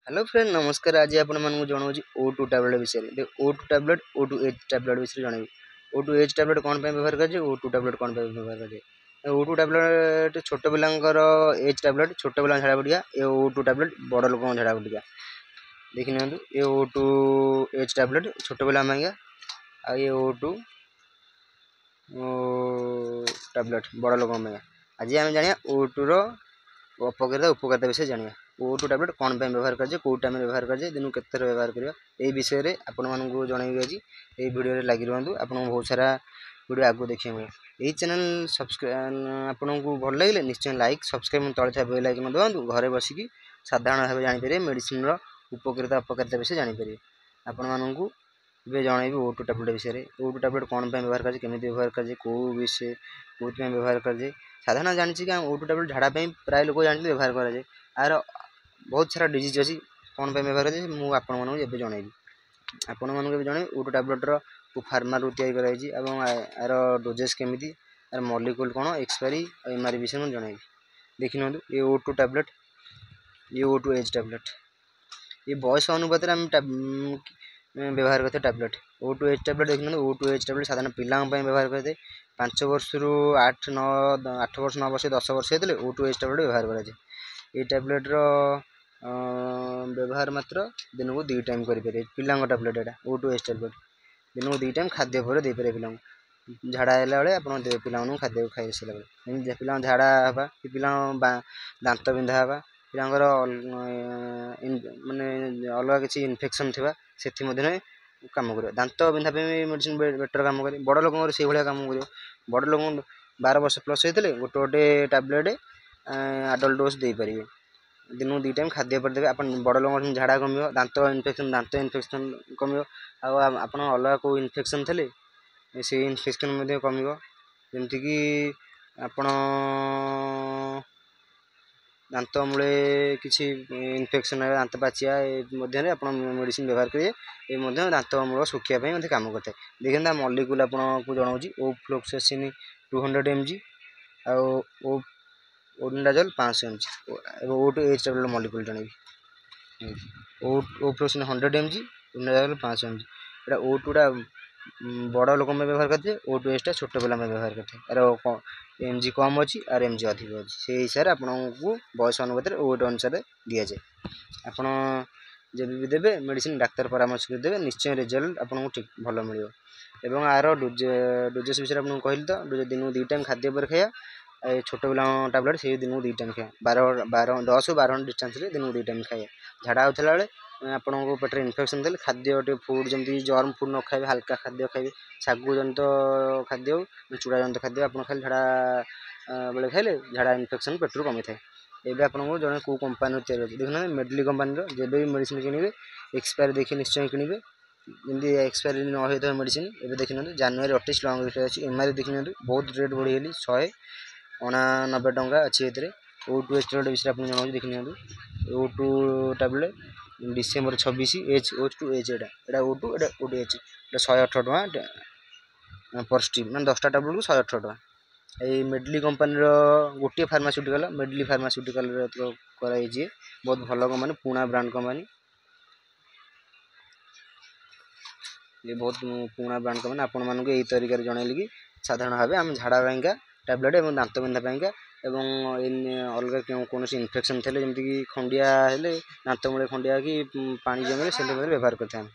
Hello friend नमस्कार। आज आपण मानक जनावि O2 टैबलेट विषय O2 टैबलेट O2H टैबलेट विषय जन O2H टैबलेट कौन व्यवहार कर O2 टैबलेट कौन व्यवहार कर O2 टैबलेट छोट पिलांकर एच टैबलेट छोट पिला झाड़ा बुड़िया ए O2 टैबलेट बड़ लोक झाड़ा बुड़िया देखि नि ये O2H टैबलेट छोट पिला आ ये O2 टैबलेट बड़ लोक आज आम जाना O2 रो अपकारिता उपकारिता विषय जाना O2 टैबलेट कौन व्यवहार कर कौ टाइम व्यवहार कर दिन के व्यवहार कर विषय में आपण मानक जनइबी आज ये वीडियो लगी रुहतु आपको बहुत सारा वीडियो आगू देखिए मिले यही चैनल सब्सक्राइब आपन को भल लगे निश्चय लाइक सब्सक्राइब तले था बेल आइकन दबातु घरे बसिकी साधारण भाव जापर मेडिसिन उपकारिता अपकारिता विषय जापर आपण मानक जनइबी O2 टैबलेट विषय में O2 टैबलेट कौन व्यवहार कर व्यवहार कर कौ विषय कौन व्यवहार कर साधारण जानी कि O2 टैबलेट झाड़ा प्राय लोग जानी व्यवहार कराए आर बहुत सारा डिजीज अच्छी कौन व्यवहार कर मुझे आपन जनइबी आपण मानक जन O2 टैबलेटर फार्मार तैयारी यार डोजेस केमी यार मॉलिक्यूल कौन एक्सपायरी एमआरपी विषय में जनइबी देखि नि ये O2 टैबलेट ये O2H टैबलेट ये बयस अनुपात व्यवहार करते टैबलेट O2H टैबलेट देखिए O2H टैबलेट साधारण पिला व्यवहार करते 5 वर्ष रु 8 वर्ष 9 वर्ष 10 वर्ष होते O2H टैबलेट व्यवहार कराए ये टैबलेटर व्यवहार मात्र दिन को 2 टाइम करें पिला टैबलेट यहाँ O2H टैबलेट दिन को 2 टाइम खाद्य पर देपर पिला झाड़ा है आप पिला खाद्य खाई सारे पिला झाड़ा हाँ कि पिला दांत बिंधा हाँ पिलांर माने अलग किसी इनफेक्शन थी से कम कर दांत बिंधा मेडिसिन बेटर कम कर बड़ लोक से भाया कम कर बड़ लोक 12 वर्ष प्लस होते गोटे गोटे टैबलेट आडल्ट डोज दे पारे दिन को 2 टाइम खाद्य पर देवे आप बड़ लोग झाड़ा कम दांत इनफेक्शन कम आप अलग को इनफेक्शन थे से इनफेक्शन कम जमीक आपण दांत मूले किसी इनफेक्शन दांत पाचिया आप मेडिसिन व्यवहार करेंगे ये दांत मूल सुखापी कम करता है देखिए मॉलिक्यूल आपको जनाऊँगी ओफ्लोक्सासिन 200 mg ओडाजोल 500 mg O2H टैबलेट मॉलिक्यूल जन ओफ्लोक्सासिन 100 mg ओडाजोल 500 mg एटा O2 बड़ लोक व्यवहार करते O2H टा छोट पिला व्यवहार करते यार mg कम अच्छी और mg अधिक अच्छी से हिसाब से आपको बयस अनुपात वेट अनुसार दि जाए आप जब भी देवे मेडिसिन डाक्तर परामर्श कर देवे निश्चय रिजल्ट आपको ठीक भल मिले एवं आर डोजेस विषय आपको कहली तो दिन को 2 टाइम खाद्य पर खाया छोट पिला टैबलेट से दिन को 2 टाइम खाया 10-12 डिस्टेंस दिन को 2 टाइम खाया झाड़ा होता बेले आपण पेटर इनफेक्शन थे खाद्य फुड जमी जर्म फुड न खाए हल्का खाद्य खाए शागु जनित खाद्य चूड़ा जनित खाद्य आप खाली झाड़ा बेले खाइले झाड़ा इनफेक्शन पेटर कमी थाए एवं आपको जन कौ कंपानी तैयारी अच्छे देखना मेडली कंपानी जब भी मेडिसिन किणवे एक्सपायरी देखिए निश्चय किणवे जमी एक्सपायरी न होता मेडिसिन एवं देखिए जानुरी 28 लंग लिस्ट अच्छी एमआरपी देखिए बहुत रेट बढ़ीगली 199 टंका अच्छी O2H टैबलेट विषय आप जनाऊँ देखिए O2 टैबलेट डिसेम्बर 26 O2H एटा O2 एटा O2H 118 टका पर स्ट्रिप मैं 10टा टैबलेट को 118 टका ये मेडली कंपानी गोटे फार्मास्यूटिकल मेडली फार्मास्यूटिकल कराई बहुत भल कंपानी पुणा ब्रांड कंपानी ये बहुत पुणा ब्रांड कंपानी आपण मानक यही तरीके जनइली कि साधारण भाव आम झाड़ा पाइंका टैबलेट और दांत बिंधा पाइंका अलग कौन इनफेक्शन थे जमीक खंडिया दांत मूले खंडिया कि पानी जमे से व्यवहार करते हैं।